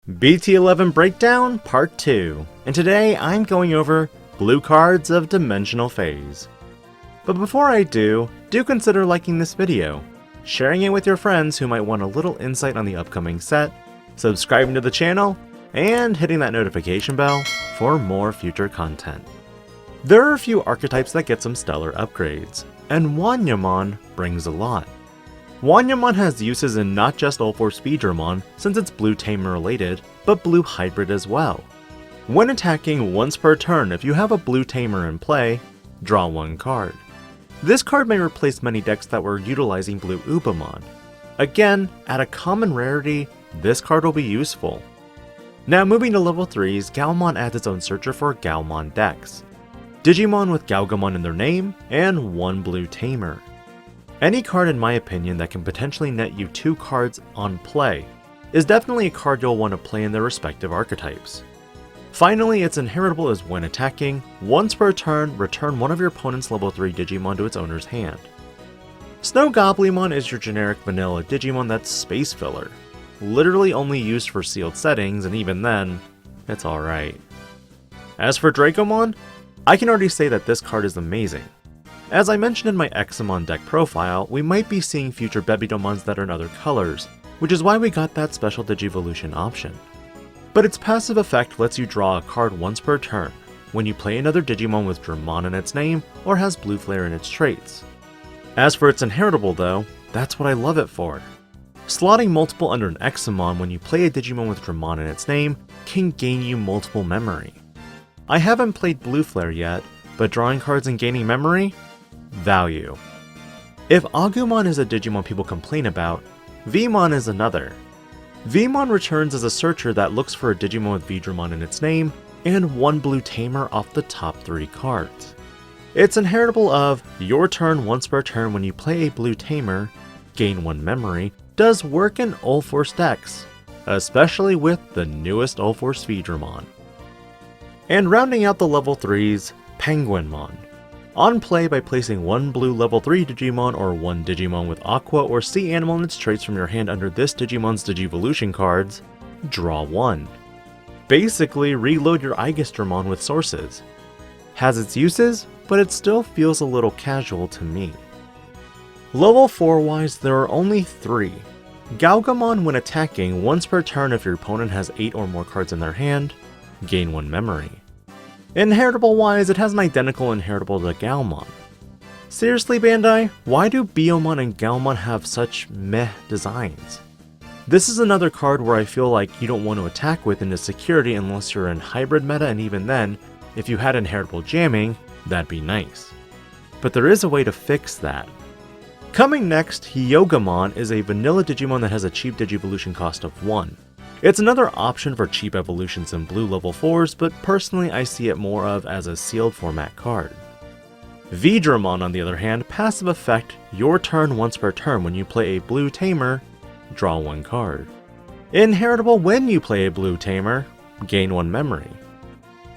BT11 Breakdown Part 2, and today I'm going over blue cards of Dimensional Phase. But before I do consider liking this video, sharing it with your friends who might want a little insight on the upcoming set, subscribing to the channel, and hitting that notification bell for more future content. There are a few archetypes that get some stellar upgrades, and Wanyamon brings a lot. Wanyamon has uses in not just All-Force Speedramon, since it's blue tamer related, but blue hybrid as well. When attacking once per turn, if you have a blue tamer in play, draw one card. This card may replace many decks that were utilizing blue Ubamon. Again, at a common rarity, this card will be useful. Now moving to level 3s, Galmon adds its own searcher for Galmon decks. Digimon with Galgamon in their name, and one blue tamer. Any card in my opinion that can potentially net you 2 cards on play is definitely a card you'll want to play in their respective archetypes. Finally, its inheritable is when attacking, once per turn, return one of your opponent's level 3 Digimon to its owner's hand. Snow Goblimon is your generic vanilla Digimon that's space filler, literally only used for sealed settings, and even then, it's alright. As for Dracomon, I can already say that this card is amazing. As I mentioned in my Examon deck profile, we might be seeing future Bebidomons that are in other colors, which is why we got that special Digivolution option. But its passive effect lets you draw a card once per turn, when you play another Digimon with Dramon in its name, or has Blue Flare in its traits. As for its inheritable though, that's what I love it for. Slotting multiple under an Examon when you play a Digimon with Dramon in its name can gain you multiple memory. I haven't played Blue Flare yet, but drawing cards and gaining memory? Value. If Agumon is a Digimon people complain about, Vmon is another. Vmon returns as a searcher that looks for a Digimon with Vidramon in its name, and one blue tamer off the top 3 cards. It's inheritable of, your turn once per turn when you play a blue tamer, gain 1 memory, does work in All-Force decks, especially with the newest All-Force Vidramon. And rounding out the level 3s, Penguinmon. On play by placing one blue level 3 Digimon or one Digimon with Aqua or Sea Animal and its traits from your hand under this Digimon's Digivolution cards, draw 1. Basically, reload your Aigistramon with sources. Has its uses, but it still feels a little casual to me. Level 4 wise, there are only 3. Galgamon when attacking once per turn if your opponent has 8 or more cards in their hand, gain 1 memory. Inheritable wise, it has an identical inheritable to Galmon. Seriously Bandai, why do Biomon and Galmon have such meh designs? This is another card where I feel like you don't want to attack with into security unless you're in hybrid meta, and even then, if you had inheritable jamming, that'd be nice. But there is a way to fix that. Coming next, Hyogamon is a vanilla Digimon that has a cheap Digivolution cost of 1. It's another option for cheap evolutions in blue level 4s, but personally I see it more of as a sealed format card. Vidramon on the other hand, passive effect, your turn once per turn when you play a blue tamer, draw 1 card. Inheritable when you play a blue tamer, gain 1 memory.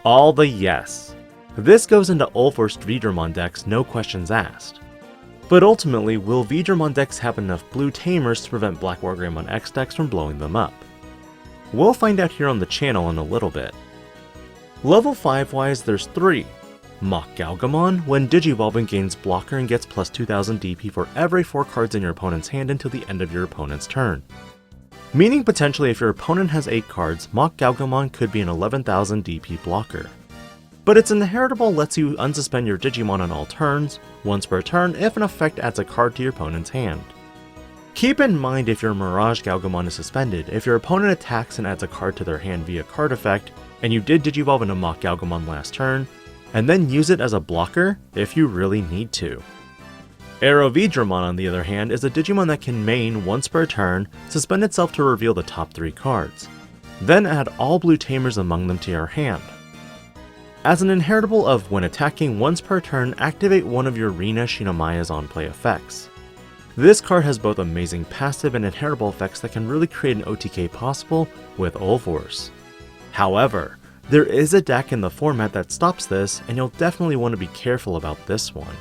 All the yes. This goes into All-Force Vidramon decks, no questions asked. But ultimately, will Vidramon decks have enough blue tamers to prevent Black Wargreymon X decks from blowing them up? We'll find out here on the channel in a little bit. Level 5 wise, there's 3. Mock Galgamon, when Digivolving gains blocker and gets plus 2000 DP for every 4 cards in your opponent's hand until the end of your opponent's turn. Meaning potentially if your opponent has 8 cards, Mock Galgamon could be an 11,000 DP blocker. But its inheritable lets you unsuspend your Digimon on all turns, once per turn if an effect adds a card to your opponent's hand. Keep in mind if your Mirage Galgamon is suspended, if your opponent attacks and adds a card to their hand via card effect, and you did Digivolve into Mock Galgamon last turn, and then use it as a blocker if you really need to. Arrow Vidramon on the other hand is a Digimon that can main once per turn, suspend itself to reveal the top 3 cards, then add all blue tamers among them to your hand. As an inheritable of when attacking once per turn, activate one of your Rina Shinamaya's on-play effects. This card has both amazing passive and inheritable effects that can really create an OTK possible with All-Force. However, there is a deck in the format that stops this, and you'll definitely want to be careful about this one.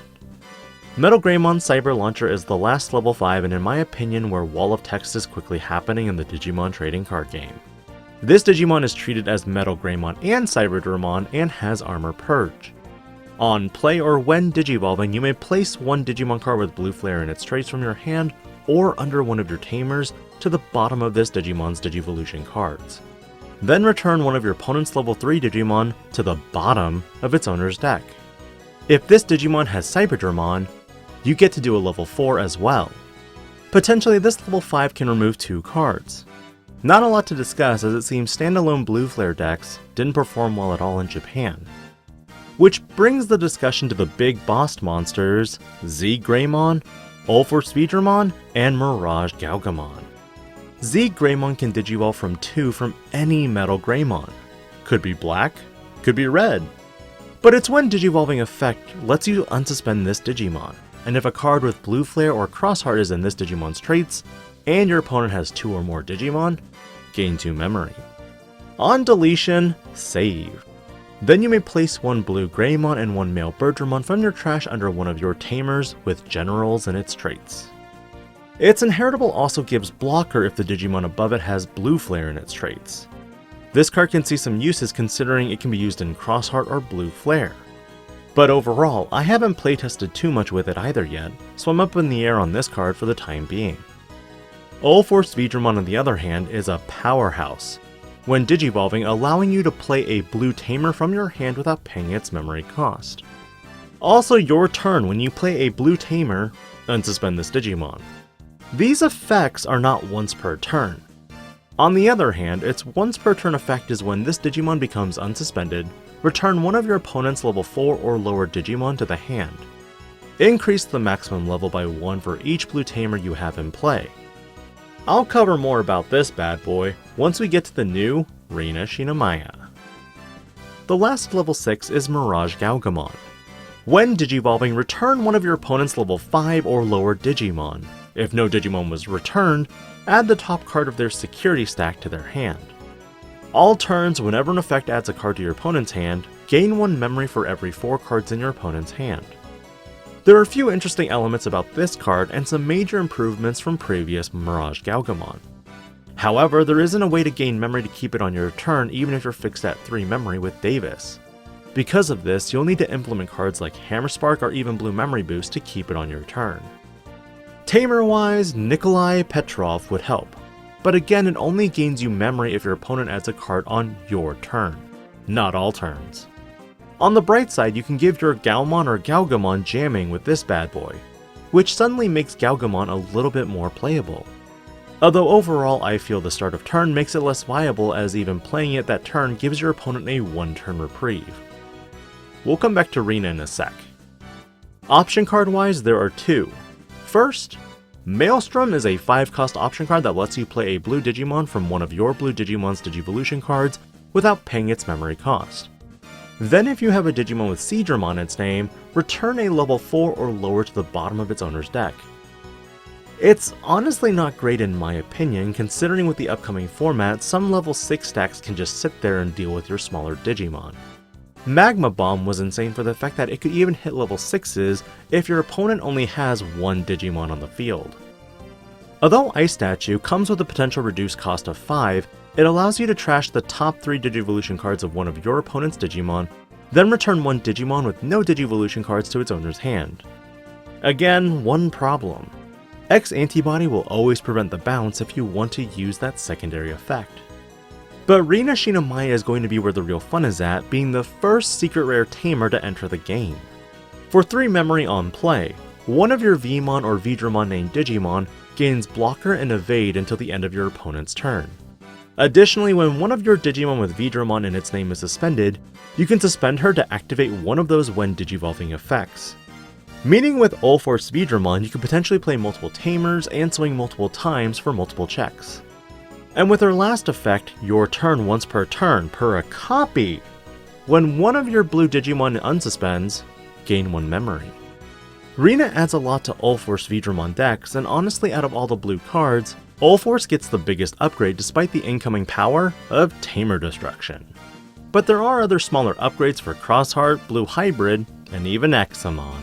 Metal Greymon Cyber Launcher is the last level 5 and in my opinion where Wall of Text is quickly happening in the Digimon trading card game. This Digimon is treated as Metal Greymon and Cyberdramon and has Armor Purge. On play or when digivolving, you may place one Digimon card with blue flare in its traits from your hand or under one of your tamers to the bottom of this Digimon's Digivolution cards. Then return one of your opponent's level 3 Digimon to the bottom of its owner's deck. If this Digimon has Cyberdramon, you get to do a level 4 as well. Potentially this level 5 can remove 2 cards. Not a lot to discuss, as it seems standalone blue flare decks didn't perform well at all in Japan. Which brings the discussion to the big boss monsters, Z Greymon, Ulforce Vidramon, and Mirage Gaugamon. Z Greymon can digivolve from 2 from any Metal Greymon. Could be black, could be red. But its when digivolving effect lets you unsuspend this Digimon, and if a card with blue flare or crossheart is in this Digimon's traits, and your opponent has 2 or more Digimon, gain 2 memory. On deletion, save. Then you may place one blue Greymon and one male Birdramon from your trash under one of your tamers with generals in its traits. Its inheritable also gives blocker if the Digimon above it has blue flare in its traits. This card can see some uses considering it can be used in crossheart or blue flare. But overall, I haven't playtested too much with it either yet, so I'm up in the air on this card for the time being. Ulforce Vidramon on the other hand is a powerhouse, when digivolving allowing you to play a blue tamer from your hand without paying its memory cost. Also your turn when you play a blue tamer, unsuspend this Digimon. These effects are not once per turn. On the other hand, its once per turn effect is when this Digimon becomes unsuspended, return one of your opponent's level 4 or lower Digimon to the hand. Increase the maximum level by 1 for each blue tamer you have in play. I'll cover more about this bad boy once we get to the new Rina Shinamaya. The last level 6 is Mirage Gaugamon. When digivolving, return one of your opponent's level 5 or lower Digimon. If no Digimon was returned, add the top card of their security stack to their hand. All turns, whenever an effect adds a card to your opponent's hand, gain 1 memory for every 4 cards in your opponent's hand. There are a few interesting elements about this card and some major improvements from previous Mirage Gaugamon. However, there isn't a way to gain memory to keep it on your turn even if you're fixed at 3 memory with Davis. Because of this, you'll need to implement cards like Hammer Spark or even Blue Memory Boost to keep it on your turn. Tamer-wise, Nikolai Petrov would help, but again it only gains you memory if your opponent adds a card on your turn, not all turns. On the bright side, you can give your Gaomon or Gaugamon jamming with this bad boy, which suddenly makes Gaugamon a little bit more playable. Although overall I feel the start of turn makes it less viable, as even playing it that turn gives your opponent a 1-turn reprieve. We'll come back to Rina in a sec. Option card wise, there are 2. First, Maelstrom is a 5-cost option card that lets you play a blue Digimon from one of your blue Digimon's Digivolution cards without paying its memory cost. Then if you have a Digimon with Seadramon in its name, return a level 4 or lower to the bottom of its owner's deck. It's honestly not great in my opinion, considering with the upcoming format, some level 6 stacks can just sit there and deal with your smaller Digimon. Magma Bomb was insane for the fact that it could even hit level 6s if your opponent only has 1 Digimon on the field. Although Ice Statue comes with a potential reduced cost of 5, it allows you to trash the top 3 Digivolution cards of one of your opponent's Digimon, then return 1 Digimon with no Digivolution cards to its owner's hand. Again, one problem. X Antibody will always prevent the bounce if you want to use that secondary effect. But Rina Shinamaya is going to be where the real fun is at, being the first secret rare tamer to enter the game. For 3 memory on play, one of your Vmon or Vidramon named Digimon gains blocker and evade until the end of your opponent's turn. Additionally, when one of your Digimon with Vidramon in its name is suspended, you can suspend her to activate one of those when digivolving effects. Meaning with Ulforce Vidramon, you can potentially play multiple tamers and swing multiple times for multiple checks. And with her last effect, your turn once per turn per a copy, when one of your blue Digimon unsuspends, gain 1 memory. Rina adds a lot to Ulforce Vidramon decks, and honestly out of all the blue cards, Ulforce gets the biggest upgrade despite the incoming power of Tamer Destruction. But there are other smaller upgrades for Crossheart, Blue Hybrid, and even Examon.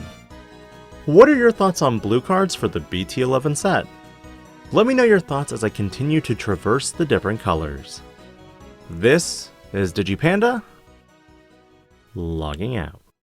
What are your thoughts on blue cards for the BT11 set? Let me know your thoughts as I continue to traverse the different colors. This is DIGI-PANDA, logging out.